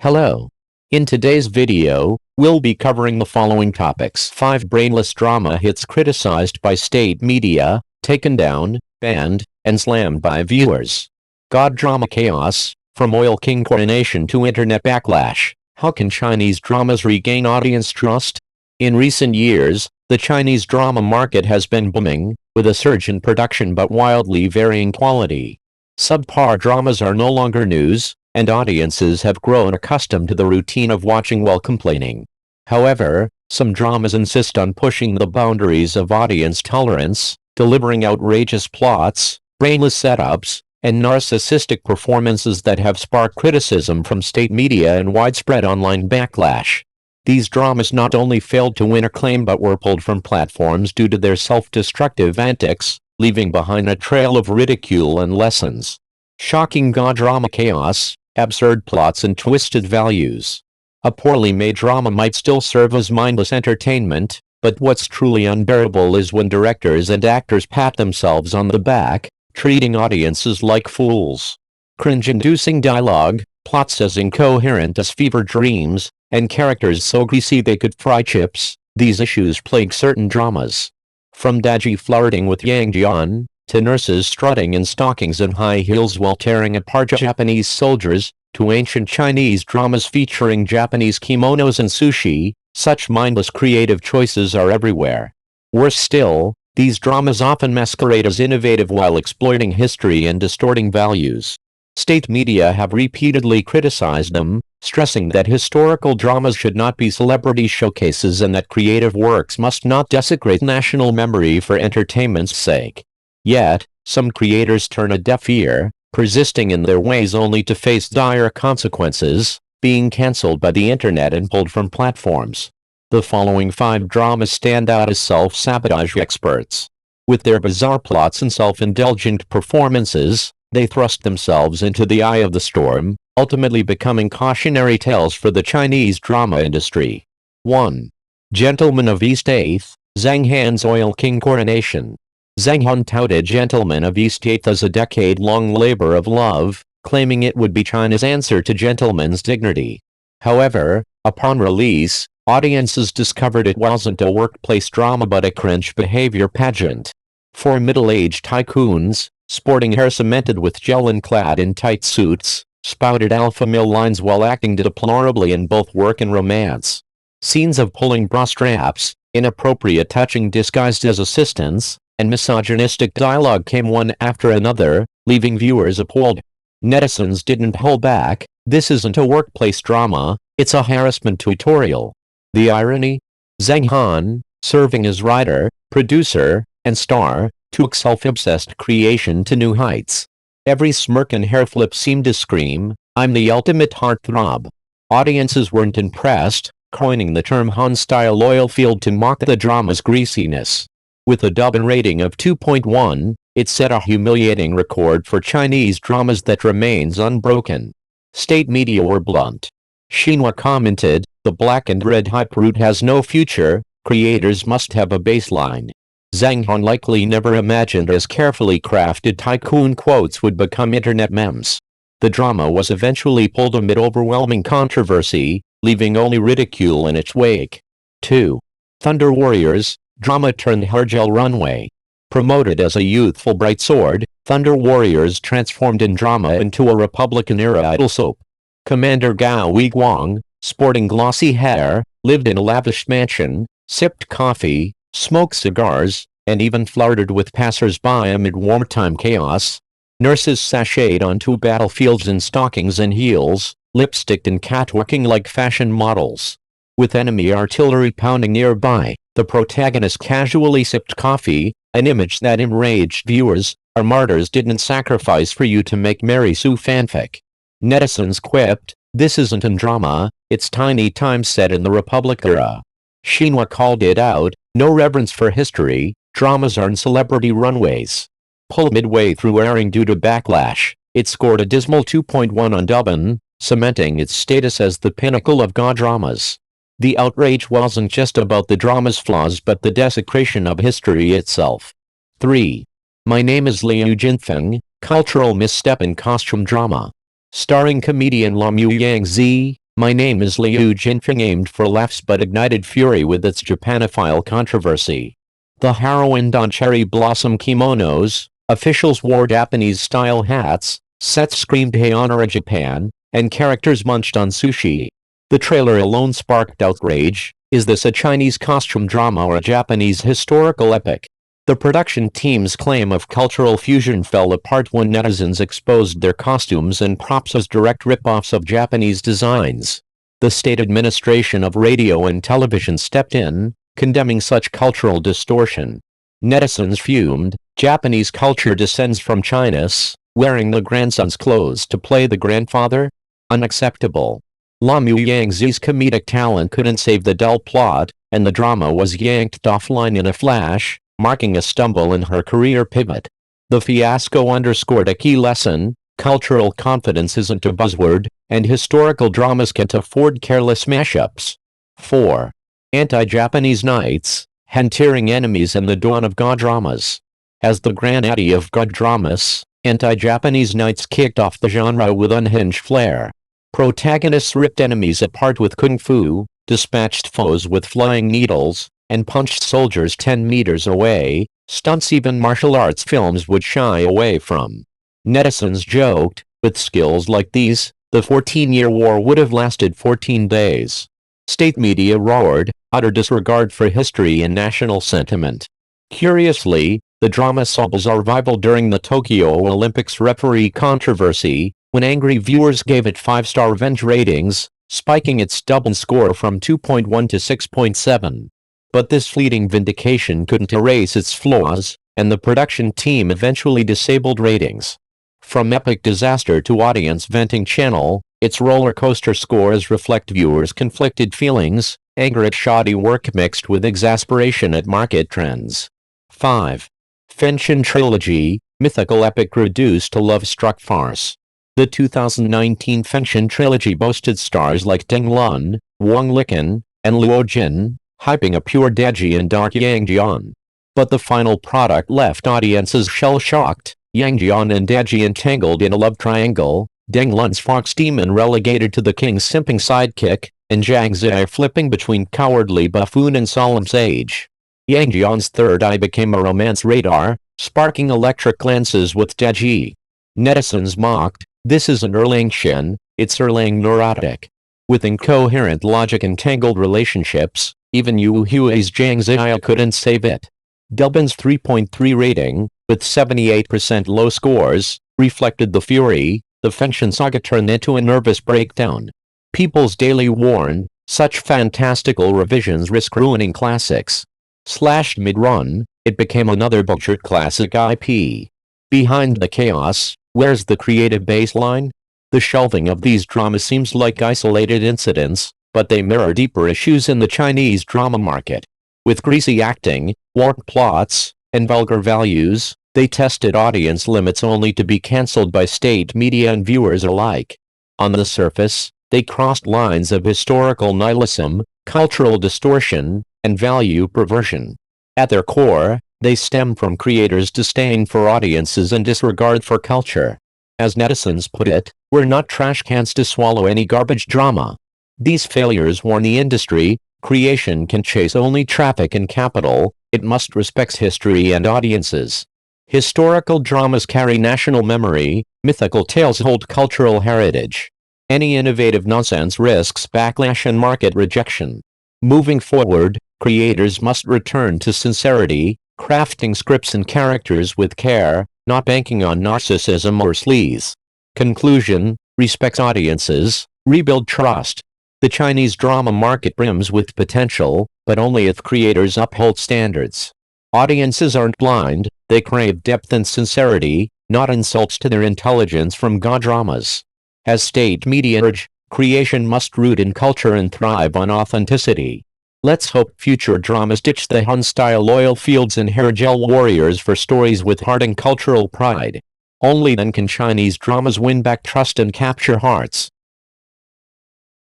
Hello. In today's video, we'll be covering the following topics. 5 brainless drama hits criticized by state media, taken down, banned, and slammed by viewers. God drama chaos, from oil king Coronation to internet backlash. How can Chinese dramas regain audience trust? In recent years, the Chinese drama market has been booming, with a surge in production but wildly varying quality. Subpar dramas are no longer news, and audiences have grown accustomed to the routine of watching while complaining. However, some dramas insist on pushing the boundaries of audience tolerance, delivering outrageous plots, brainless setups, and narcissistic performances that have sparked criticism from state media and widespread online backlash. These dramas not only failed to win acclaim but were pulled from platforms due to their self-destructive antics, leaving behind a trail of ridicule and lessons. Shocking God drama chaos, absurd plots and twisted values. A poorly made drama might still serve as mindless entertainment, but what's truly unbearable is when directors and actors pat themselves on the back, treating audiences like fools. Cringe-inducing dialogue, plots as incoherent as fever dreams, and characters so greasy they could fry chips. These issues plague certain dramas. From dodgy flirting with Yang Jian, to nurses strutting in stockings and high heels while tearing apart Japanese soldiers, to ancient Chinese dramas featuring Japanese kimonos and sushi, such mindless creative choices are everywhere. Worse still, these dramas often masquerade as innovative while exploiting history and distorting values. State media have repeatedly criticized them, stressing that historical dramas should not be celebrity showcases and that creative works must not desecrate national memory for entertainment's sake. Yet, some creators turn a deaf ear, persisting in their ways only to face dire consequences, being cancelled by the internet and pulled from platforms. The following 5 dramas stand out as self-sabotage experts. With their bizarre plots and self-indulgent performances, they thrust themselves into the eye of the storm, ultimately becoming cautionary tales for the Chinese drama industry. 1. Gentleman of East 8th, Zhang Han's Oil King Coronation. Zhang Han touted Gentleman of East 8th as a decade-long labor of love, claiming it would be China's answer to Gentleman's Dignity. However, upon release, audiences discovered it wasn't a workplace drama but a cringe behavior pageant. 4 middle-aged tycoons, sporting hair cemented with gel and clad in tight suits, spouted alpha male lines while acting deplorably in both work and romance. Scenes of pulling bra straps, inappropriate touching disguised as assistants, and misogynistic dialogue came one after another, leaving viewers appalled. Netizens didn't hold back. This isn't a workplace drama, it's a harassment tutorial. The irony? Zhang Han, serving as writer, producer, and star, took self-obsessed creation to new heights. Every smirk and hair flip seemed to scream, "I'm the ultimate heartthrob." Audiences weren't impressed, coining the term Han-style oilfield to mock the drama's greasiness. With a Douban rating of 2.1, it set a humiliating record for Chinese dramas that remains unbroken. State media were blunt. Xinhua commented, "The black and red hype route has no future, creators must have a baseline." Zhang Han likely never imagined as carefully crafted tycoon quotes would become internet memes. The drama was eventually pulled amid overwhelming controversy, leaving only ridicule in its wake. 2. Thunder Warriors, drama turned hairgel runway. Promoted as a youthful bright sword, Thunder Warriors transformed in drama into a Republican-era idol soap. Commander Gao Weiguang, sporting glossy hair, lived in a lavish mansion, sipped coffee, smoked cigars, and even flirted with passers-by amid wartime chaos. Nurses sashayed onto battlefields in stockings and heels, lipsticked and catwalking like fashion models. With enemy artillery pounding nearby, the protagonist casually sipped coffee, an image that enraged viewers. "Our martyrs didn't sacrifice for you to make Mary Sue fanfic." Netizens quipped, "This isn't a drama, it's tiny time set in the Republic era." Xinhua called it out, "No reverence for history, dramas aren't celebrity runways." Pulled midway through airing due to backlash, it scored a dismal 2.1 on Douban, cementing its status as the pinnacle of God dramas. The outrage wasn't just about the drama's flaws but the desecration of history itself. 3. My Name is Liu Jinfeng, cultural misstep in costume drama. Starring comedian Liu Yangzi, My name is Liu Jinfeng, aimed for laughs but ignited fury with its Japanophile controversy. The heroine donned cherry blossom kimonos, officials wore Japanese-style hats, sets screamed Sayonara Japan, and characters munched on sushi. The trailer alone sparked outrage. Is this a Chinese costume drama or a Japanese historical epic? The production team's claim of cultural fusion fell apart when netizens exposed their costumes and props as direct rip-offs of Japanese designs. The State Administration of Radio and Television stepped in, condemning such cultural distortion. Netizens fumed. Japanese culture descends from China's, wearing the grandson's clothes to play the grandfather? Unacceptable. Lamu Yangzi's comedic talent couldn't save the dull plot, and the drama was yanked offline in a flash, marking a stumble in her career pivot. The fiasco underscored a key lesson: cultural confidence isn't a buzzword, and historical dramas can't afford careless mashups. 4. Anti-Japanese Nights, Hanteering Enemies and the Dawn of God Dramas. As the granddaddy of God dramas, Anti-Japanese Nights kicked off the genre with unhinged flair. Protagonists ripped enemies apart with kung fu, dispatched foes with flying needles, and punched soldiers 10 meters away, stunts even martial arts films would shy away from. Netizens joked, with skills like these, the 14-year war would have lasted 14 days. State media roared, utter disregard for history and national sentiment. Curiously, the drama saw a revival during the Tokyo Olympics referee controversy, when angry viewers gave it 5-star revenge ratings, spiking its double score from 2.1 to 6.7. But this fleeting vindication couldn't erase its flaws, and the production team eventually disabled ratings. From epic disaster to audience venting channel, its roller coaster scores reflect viewers' conflicted feelings, anger at shoddy work mixed with exasperation at market trends. 5. Fenshin Trilogy, mythical epic reduced to love-struck farce. The 2019 Fenshin Trilogy boasted stars like Deng Lun, Wang Liqin, and Luo Jin, hyping a pure Daji and dark Yang Jian. But the final product left audiences shell-shocked, Yang Jian and Daji entangled in a love triangle, Deng Lun's fox demon relegated to the king's simping sidekick, and Zhang Zai flipping between cowardly buffoon and solemn sage. Yang Jian's third eye became a romance radar, sparking electric glances with Daji. Netizens mocked, "This isn't Erlang Shen, it's Erlang neurotic." With incoherent logic and tangled relationships, even Yu Hui's Zhang Zai couldn't save it. Douban's 3.3 rating, with 78% low scores, reflected the fury. The Fenshin saga turned into a nervous breakdown. People's Daily warned, such fantastical revisions risk ruining classics. Slashed mid-run, it became another butchered classic IP. Behind the chaos, where's the creative baseline? The shelving of these dramas seems like isolated incidents, but they mirror deeper issues in the Chinese drama market. With greasy acting, warped plots, and vulgar values, they tested audience limits only to be cancelled by state media and viewers alike. On the surface, they crossed lines of historical nihilism, cultural distortion, and value perversion. At their core, they stem from creators' disdain for audiences and disregard for culture. As netizens put it, "We're not trash cans to swallow any garbage drama." These failures warn the industry: creation can chase only traffic and capital, it must respect history and audiences. Historical dramas carry national memory, mythical tales hold cultural heritage. Any innovative nonsense risks backlash and market rejection. Moving forward, creators must return to sincerity, crafting scripts and characters with care, not banking on narcissism or sleaze. Conclusion: respect audiences, rebuild trust. The Chinese drama market brims with potential, but only if creators uphold standards. Audiences aren't blind, they crave depth and sincerity, not insults to their intelligence from god dramas. As state media urge, creation must root in culture and thrive on authenticity. Let's hope future dramas ditch the Han-style oilfields and hair gel warriors for stories with heart and cultural pride. Only then can Chinese dramas win back trust and capture hearts.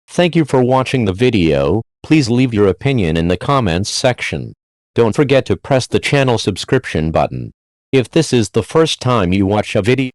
Thank you for watching the video. Please leave your opinion in the comments section. Don't forget to press the channel subscription button. If this is the first time you watch a video,